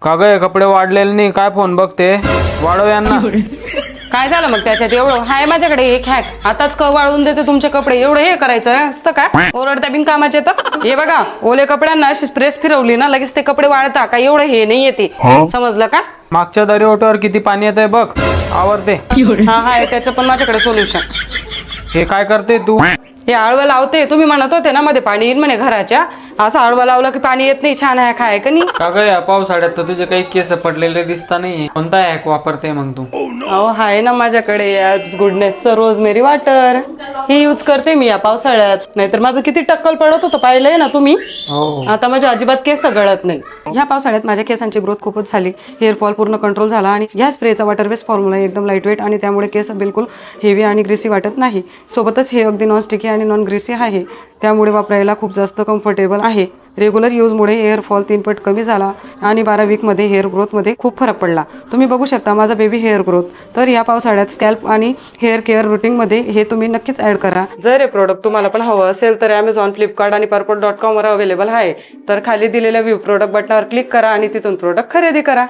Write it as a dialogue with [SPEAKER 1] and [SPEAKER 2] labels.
[SPEAKER 1] का ग कपडे वाढलेले नाही काय फोन बघते वाढव यांना.
[SPEAKER 2] काय झालं मग त्याच्यात एवढं हाय माझ्याकडे एक हॅक आताच वाळवून देते तुमचे कपडे एवढं हे करायचं असतं का ओरडत्या बिन कामाचे तर हे बघा ओले कपड्यांना अशी प्रेस फिरवली ना लगेच ते कपडे वाळता का एवढं हे नाही येते समजलं का.
[SPEAKER 1] मागच्या दरी ओटावर किती पाणी येतंय बघ आवरते.
[SPEAKER 2] हा हाय त्याचं पण माझ्याकडे सोल्युशन.
[SPEAKER 1] हे काय करते तू.
[SPEAKER 2] हे आळवं लावते तुम्ही म्हणत होते ना मध्ये पाणी येईल म्हणे घराच्या असं आळवं लावलं की पाणी येत नाही छान हॅक आहे का नाही.
[SPEAKER 1] का ग या पावसाळ्यात तर तुझे काही केस पडलेले दिसता नाही कोणता हॅक वापरते मग तू.
[SPEAKER 2] अहो आहे ना माझ्याकडे ॲप्स गुडनेस रोजमेरी वॉटर हे यूज करते मी या पावसाळ्यात नाहीतर माझं किती टक्कल पडत होतं पाहिलंय ना तुम्ही.
[SPEAKER 1] हो
[SPEAKER 2] आता माझ्या अजिबात केस गळत नाही. ह्या पावसाळ्यात माझ्या केसांची ग्रोथ खूपच झाली हेअरफॉल पूर्ण कंट्रोल झाला आणि या स्प्रेचा वॉटर बेस फॉर्म्युला एकदम लाईटवेट आणि त्यामुळे केस बिलकुल हेवी आणि ग्रेसी वाटत नाही. सोबतच हे अगदी नॉन स्टिकी आणि नॉन ग्रेसी आहे त्यामुळे वापरायला खूप जास्त कम्फर्टेबल आहे. रेग्युलर यूजमुळे हेअरफॉल 3 पट कमी झाला आणि 12 वीकमध्ये हेअर ग्रोथमध्ये खूप फरक पडला. तुम्ही बघू शकता माझा बेबी हेअर ग्रोथ. तर या पावसाळ्यात स्कॅल्प आणि हेअर केअर रुटीनमध्ये हे तुम्ही नक्कीच ॲड करा. जर हे प्रोडक्ट तुम्हाला पण हवं असेल तर Amazon, फ्लिपकार्ट आणि पर्पल.com वर अवेलेबल आहे. तर खाली दिलेल्या व्ह्यू प्रोडक्ट बटनावर क्लिक करा आणि तिथून प्रोडक्ट खरेदी करा.